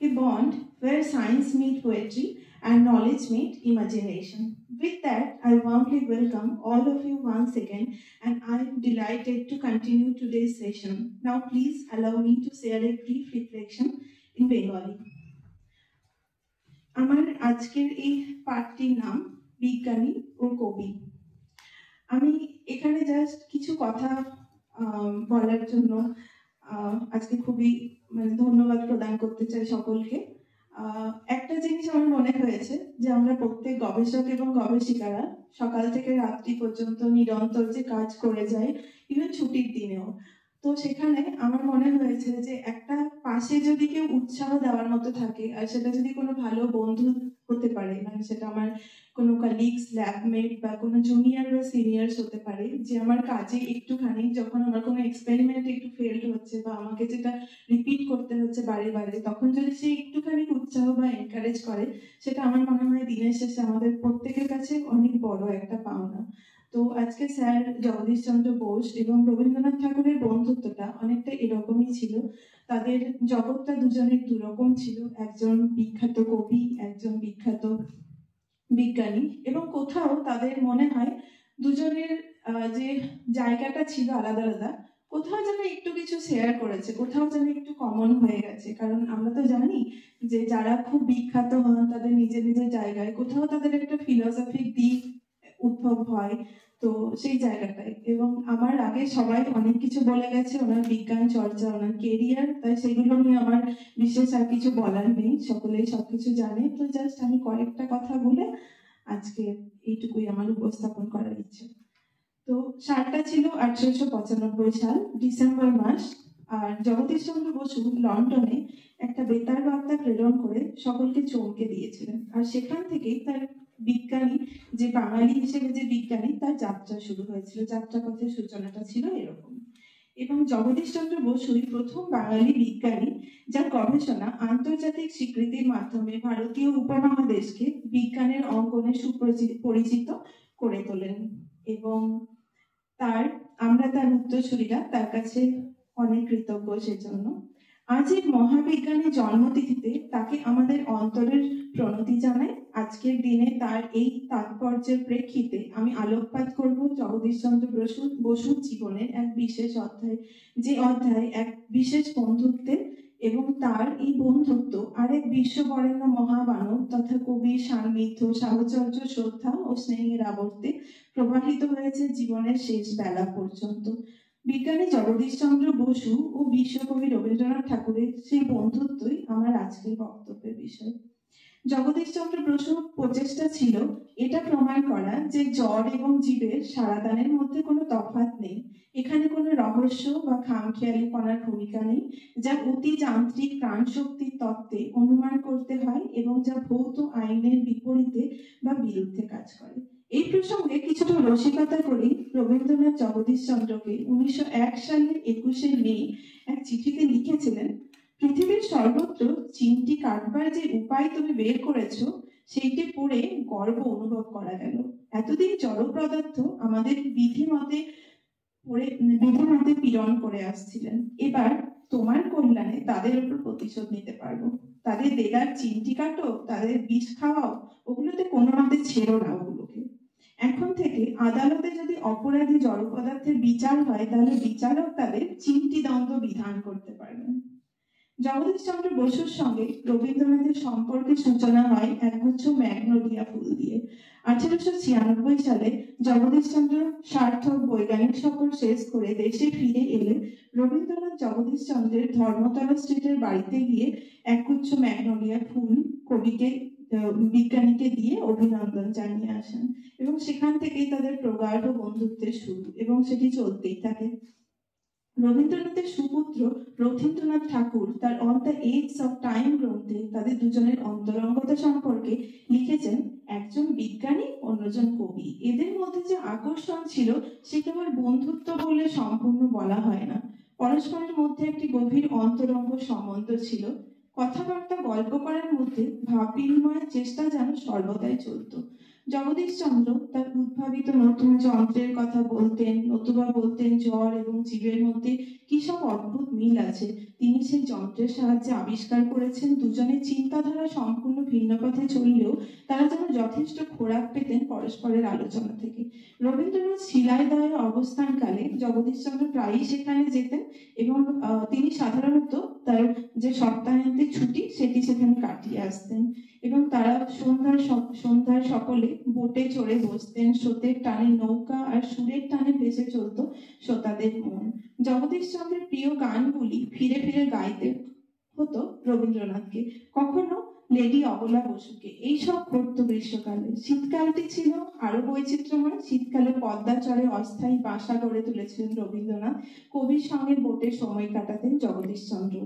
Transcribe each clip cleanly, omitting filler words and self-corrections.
a bond where science meets poetry and knowledge meets imagination. With that, I warmly welcome all of you once again, and I'm delighted to continue today's session. Now, please allow me to share a brief reflection in Bengali. আমার আজকের এই পাঠটির নাম বিজ্ঞানী ও কবি। আমি এখানে just কিছু কথা বলার জন্য আজকে খুবই ধন্যবাদ প্রদান করতে চাই সকলকে। একটা জিনিস আমার মনে হয়েছে যে আমরা প্রত্যেক গবেষক এবং গবেষিকারা সকাল থেকে রাত্রি পর্যন্ত নিরন্তর যে কাজ করে যায়, ইভেন ছুটির দিনেও, তো সেখানে আমার মনে হয়েছে যে একটা পাশে যদি কেউ উৎসাহ দেওয়ার মতো থাকে, আর সেটা যদি কোনো ভালো বন্ধু হতে পারে, মানে সেটা আমার কোনো কলিগস, ল্যাবমেট বা কোনো জুনিয়র বা সিনিয়র্স হতে পারে, যে আমার কাজে একটুখানি যখন আমার কোনো এক্সপেরিমেন্ট একটু ফেল্ড হচ্ছে বা আমাকে যেটা রিপিট করতে হচ্ছে বারে বারে, তখন যদি সে একটুখানি উৎসাহ বা এনকারেজ করে, সেটা আমার মনে হয় দিনের শেষে আমাদের প্রত্যেকের কাছে অনেক বড় একটা পাওনা। তো আজকে স্যার জগদীশ চন্দ্র বোস এবং রবীন্দ্রনাথ ঠাকুরের বন্ধুত্বটা অনেকটা এরকমই ছিল। তাদের জগৎটা দুজনের দুরকম ছিল, একজন বিখ্যাত কবি, একজন বিখ্যাত বিজ্ঞানী, এবং কোথাও তাদের মনে হয় দুজনের যে জায়গাটা ছিল আলাদা আলাদা, কোথাও যেন একটু কিছু শেয়ার করেছে, কোথাও যেন একটু কমন হয়ে গেছে। কারণ আমরা তো জানি যে যারা খুব বিখ্যাত হন তাদের নিজের নিজের জায়গায় কোথাও তাদের একটা ফিলোসফিক দিক উদ্ভব হয়, তো সেই জায়গাটায়। এবং আমার আগে সবাই অনেক কিছু বলে গেছে ওনার বিজ্ঞান চর্চা, ওনার কেরিয়ার, তাই সেগুলো নিয়ে আমার বিশেষ আর কিছু বলার নেই, সকলেই সবকিছু জানে। তো জাস্ট আমি কয়েকটা কথা বলে আজকে এইটুকুই আমার উপস্থাপন করার ইচ্ছে। তো সালটা ছিল 1895 সাল, ডিসেম্বর মাস, আর জগদীশ চন্দ্র বসু লন্ডনে একটা বেতার বার্তা প্রেরণ করে সকলকে চমকে দিয়েছিলেন। আর সেখান থেকেই তার বিজ্ঞানী, যে বাঙালি হিসেবে যে বিজ্ঞানী, তার যাত্রা শুরু হয়েছিল। যাত্রা পথের সূচনাটা ছিল এরকম। এবং জগদীশ চন্দ্র বসুই প্রথম বাঙালি বিজ্ঞানী যার গবেষণা আন্তর্জাতিক স্বীকৃতির মাধ্যমে ভারতীয় উপমহাদেশকে বিজ্ঞানের অঙ্গনে সুপরিচিত করে তোলেন। এবং আমরা তার উত্তরসূরিরা তার কাছে অনেক কৃতজ্ঞ সেজন্য। আজ এই মহাবিজ্ঞানী জন্মতিথিতে তাকে আমাদের অন্তরের প্রণতি জানাই। আজকের দিনে তার এই তাৎপর্যের প্রেক্ষিতে আমি আলোকপাত করব জগদীশ চন্দ্র বসুর জীবনের এক বিশেষ অধ্যায়, যে অধ্যায় এক বিশেষ বন্ধুত্বের, এবং তার এই বন্ধুত্ব আরেক বিশ্ববরেণ্য মহামানব তথা কবির সান্নিধ্য, সাহচর্য, শ্রদ্ধা ও স্নেহের আবর্তে প্রবাহিত হয়েছে জীবনের শেষ বেলা পর্যন্ত। বিজ্ঞানী জগদীশ চন্দ্র বসু ও বিশ্বকবি রবীন্দ্রনাথ ঠাকুরের সেই বন্ধুত্বই আমার আজকের বক্তব্যের বিষয়। জগদীশ চন্দ্র বসুর প্রচেষ্টা ছিল এটা প্রমাণ করা যে জ্বর এবং জীবের সারাদানের মধ্যে কোনো তফাৎ নেই, এখানে কোনো রহস্য বা খামখেয়ালিপনার ভূমিকা নেই, যা অতি যান্ত্রিক প্রাণশক্তির তত্ত্বে অনুমান করতে হয় এবং যা ভৌত আইনের বিপরীতে বা বিরুদ্ধে কাজ করে। এই প্রসঙ্গে কিছুটা রসিকতা করেই রবীন্দ্রনাথ জগদীশ চন্দ্রকে 1901 সালের 21শে মে এক চিঠিতে লিখেছিলেন, পৃথিবীর সর্বত্র চিমটি কাটবার যে উপায় তুমি বের করেছো, সেইটি পড়ে গর্ব অনুভব করা গেল। এতদিন জড় পদার্থ আমাদের বিধিমতে পীড়ন করে আসছিলেন, এবার তোমার কল্যাণে তাদের উপর প্রতিশোধ নিতে পারবো। তাদের দেগার চিমটি কাটো, তাদের বিষ খাওয়াও, ওগুলোতে কোনো মতে ছেড়ো না ওগুলোকে। এখন থেকে আদালতে যদি অপরাধী জড় পদার্থের বিচার হয়, তাহলে বিচারক তাদের চিমটি দণ্ড বিধান করতে পারবেন। জগদীশ চন্দ্র বসুর সঙ্গে রবীন্দ্রনাথের সম্পর্কের সূচনা হয় একগুচ্ছ ম্যাগনোলিয়া ফুল দিয়ে। 1896 সালে জগদীশ চন্দ্র সার্থক বৈজ্ঞানিক সফর শেষ করে দেশে ফিরে এলে রবীন্দ্রনাথ জগদীশ চন্দ্রের ধর্মতলা স্ট্রিটের বাড়িতে গিয়ে একগুচ্ছ ম্যাগনোলিয়া ফুল কবিকে, বিজ্ঞানীকে দিয়ে অভিনন্দন জানিয়ে আসেন, এবং সেখান থেকেই তাদের প্রগাঢ় বন্ধুত্বের শুরু, এবং সেটি চলতেই থাকে। রবীন্দ্রনাথের সুপুত্র রথীন্দ্রনাথ ঠাকুর তার on the edge of time গ্রন্থে তাদের দুজনের অন্তরঙ্গতা সম্পর্কে লিখেছেন, একজন বিজ্ঞানী, অন্যজন কবি। এদের মধ্যে যে আকর্ষণ ছিল সে কেবল বন্ধুত্ব বলে সম্পূর্ণ বলা হয় না, পরস্পরের মধ্যে একটি গভীর অন্তরঙ্গ সম্বন্ধ ছিল। কথাবার্তা, গল্প করার মধ্যে ভাব বিনিময়ের চেষ্টা যেন সর্বদাই চলত। জগদীশচন্দ্র তার উদ্ভাবিত নতুন যন্ত্রের কথা বলতেন, নতুবা বলতেন জ্বর এবং জীবের মধ্যে কি সব অদ্ভুত মিল আছে। তিনি সেই যন্ত্রের সাহায্যে আবিষ্কার করেছেন। দুজনের চিন্তাধারা সম্পূর্ণ ভিন্ন পথে চললেও তারা যেন যথেষ্ট খোরাক পেতেন পরস্পরের আলোচনা থেকে। রবীন্দ্রনাথ শিলাইদহে অবস্থানকালে জগদীশচন্দ্র প্রায়ই সেখানে যেতেন এবং তিনি সাধারণত তার যে সপ্তাহান্তে ছুটি সেটি সেখানে কাটিয়ে আসতেন এবং তারা সন্ধ্যায় সকলে বোটে চড়ে বসতেন। স্রোতের টানে নৌকা আর সুরের টানে ভেসে চলত শ্রোতাদের মন। জগদীশচন্দ্রের প্রিয় গানগুলি ফিরে ফিরে গাইতে হতো রবীন্দ্রনাথকে, কখনো লেডি অবলা বসুকে। এইসব ঘটতো গ্রীষ্মকালে। শীতকালটি ছিল আরো বৈচিত্র্যময়। শীতকালে পদ্মার চরে অস্থায়ী বাসা গড়ে তুলেছিলেন রবীন্দ্রনাথ। কবির সঙ্গে বোটে সময় কাটাতেন জগদীশচন্দ্র।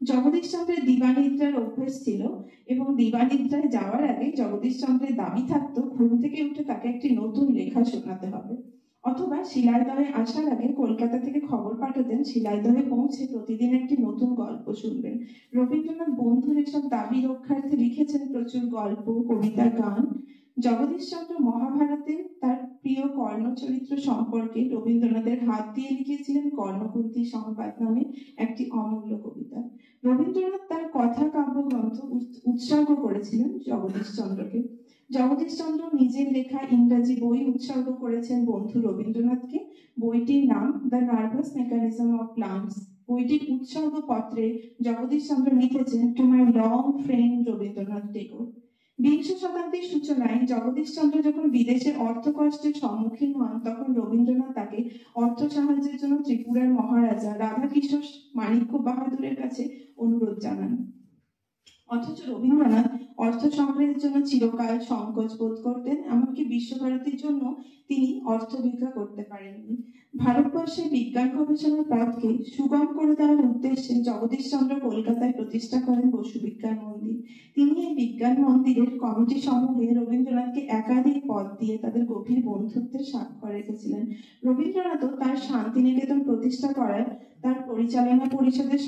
জগদীশচন্দ্রের দিবানিদ্রার অভ্যেস ছিল এবং দিবানিদ্রায় যাওয়ার আগে জগদীশচন্দ্রের দাবি থাকতো ঘুম থেকে উঠে তাকে একটি নতুন লেখা শোনাতে হবে, অথবা শিলাইদহে আসার আগে কলকাতা থেকে খবর পাঠাতেন শিলাইদহে পৌঁছে প্রতিদিন একটি নতুন গল্প শুনবেন। রবীন্দ্রনাথ বন্ধুর এসব দাবি রক্ষার্থে লিখেছেন প্রচুর গল্প, কবিতা, গান। জগদীশচন্দ্র মহাভারতে তার প্রিয় কর্ণ চরিত্র সম্পর্কে রবীন্দ্রনাথের হাত দিয়ে লিখেছিলেন কর্ণকুন্তী সংবাদ নামে একটি অমূল্য কবিতা। রবীন্দ্রনাথ তার কথা কাব্যগ্রন্থ উৎসর্গ করেছিলেন জগদীশচন্দ্রকে। জগদীশচন্দ্র নিজের লেখা ইংরাজি বই উৎসর্গ করেছেন বন্ধু রবীন্দ্রনাথকে। বইটির নাম the nervous mechanism of plants. বইটির উৎসর্গ পত্রে জগদীশচন্দ্র লিখেছেন, to my long friend Rabindranath Tagore. বিংশ শতাব্দীর সূচনায় জগদীশচন্দ্র যখন বিদেশে অর্থ কষ্টের সম্মুখীন হন, তখন রবীন্দ্রনাথ তাকে অর্থ সাহায্যের জন্য ত্রিপুরার মহারাজা রাধাকিশোর মাণিক্য বাহাদুরের কাছে অনুরোধ জানান। অথচ রবীন্দ্রনাথ অর্থ সংগ্রহের জন্য চিরকাল সংকোচ বোধ করতেন। এমনকি বিশ্বভারতীর জন্য তিনি অর্থ ভিক্ষা করতে পারেননি। ভারতবর্ষে বিজ্ঞান গবেষণার পথকে সুগম করে দেওয়ার উদ্দেশ্যে জগদীশচন্দ্র কলকাতায় প্রতিষ্ঠা করেন বসু বিজ্ঞান মন্দির। তিনি এই বিজ্ঞান মন্দিরের কমিটি সমূহে রবীন্দ্রনাথকে একাধিক পদ দিয়ে তাদের গভীর বন্ধুত্বের স্বাক্ষর রেখেছিলেন। রবীন্দ্রনাথও তার শান্তিনিকেতন প্রতিষ্ঠা করায় তার পরিচালনা পরিষদের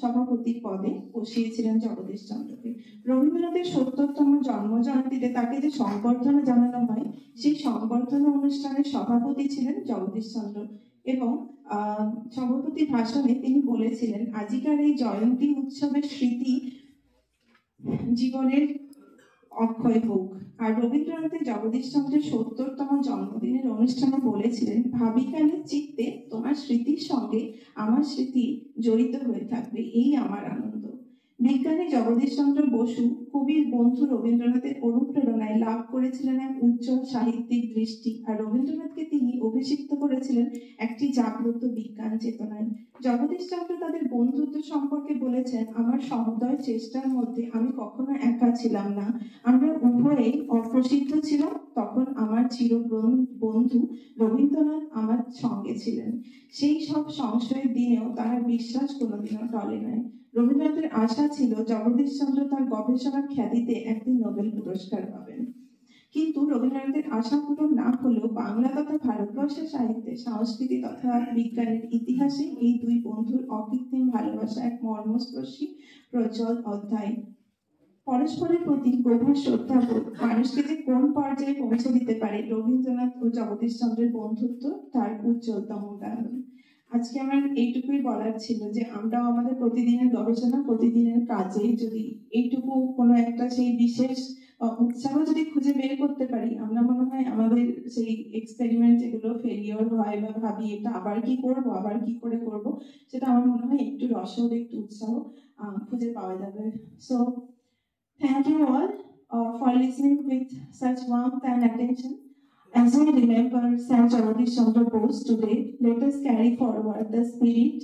সভাপতির পদে বসিয়েছিলেন জগদীশচন্দ্রকে। রবীন্দ্রনাথের ৭০তম জন্মজয়ন্তীতে তাকে যে সংবর্ধনা জানানো হয়, সেই সংবর্ধনা অনুষ্ঠানের সভাপতি ছিলেন জগদীশচন্দ্র এবং সভাপতি ভাষণে তিনি বলেছিলেন, আজিকার এই জয়ন্তী উৎসবের স্মৃতি জীবনের অক্ষয় হোক। আর রবীন্দ্রনাথের জগদীশচন্দ্রের ৭০তম জন্মদিনের অনুষ্ঠানে বলেছিলেন, ভাবিকালে চিত্তে তোমার স্মৃতির সঙ্গে আমার স্মৃতি জড়িত হয়ে থাকবে, এই আমার আনন্দ। বিজ্ঞানী জগদীশচন্দ্র বসু কবির বন্ধু রবীন্দ্রনাথের অনুপ্রেরণায় লাভ করেছিলেন এক উজ্জ্বল সাহিত্যিক দৃষ্টি, আর রবীন্দ্রনাথকে তিনি অভিষিক্ত করেছিলেন একটি জাগ্রত বিজ্ঞান চেতনায়। জগদীশচন্দ্র তাদের বন্ধুত্ব সম্পর্কে বলেছেন, আমার সমুদয় চেষ্টার মধ্যে আমি কখনো একা ছিলাম না। আমরা উভয়েই অপ্রসিদ্ধ ছিলাম। তখন আমার চির বন্ধু রবীন্দ্রনাথ আমার সঙ্গে ছিলেন। সেই সব সংশয়ের দিনেও তার বিশ্বাস কোনোদিনও টলে নাই। রবীন্দ্রনাথের আশা ছিল জগদীশচন্দ্র তার গবেষণার খ্যাতিতে একদিন নোবেল পুরস্কার পাবেন। কিন্তু রবীন্দ্রনাথের আশা পূরণ না হলেও বাংলা তথা ভারতবর্ষের সাহিত্যে, সংস্কৃতি তথা বিজ্ঞানের ইতিহাসে এই দুই বন্ধুর অকৃত্রিম ভালোবাসা এক মর্মস্পর্শী প্রজ্জ্বল অধ্যায়। পরস্পরের প্রতি গভীর শ্রদ্ধাবোধ মানুষকে যে কোন পর্যায়ে পৌঁছে দিতে পারে, রবীন্দ্রনাথ ও জগদীশচন্দ্রের বন্ধুত্ব তার উজ্জ্বলতম উদাহরণ। আজকে আমার এইটুকুই বলার ছিল যে আমরাও আমাদের প্রতিদিনের গবেষণা, প্রতিদিনের কাজে যদি এইটুকু কোনো একটা সেই বিশেষ উৎসাহ যদি খুঁজে বের করতে পারি, আমরা মনে হয় আমাদের সেই এক্সপেরিমেন্ট যেগুলো ফেলিওর হয় বা ভাবি এটা আবার কি করব, আবার কি করে করব, সেটা আমার মনে হয় একটু রসদ, একটু উৎসাহ খুঁজে পাওয়া যাবে। So thank you all for listening with such warmth and attention. As we remember Sir Jagadish Chandra Bose today, let us carry forward the spirit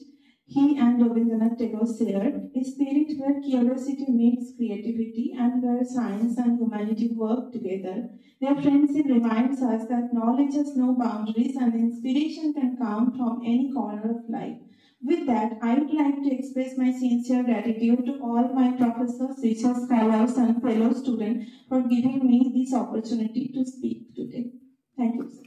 he and Rabindranath Tagore shared, a spirit where curiosity meets creativity and where science and humanity work together. Their friendship reminds us that knowledge has no boundaries and inspiration can come from any corner of life. With that, I would like to express my sincere gratitude to all my professors, research scholars, and fellow students for giving me this opportunity to speak today. Thank you, sir.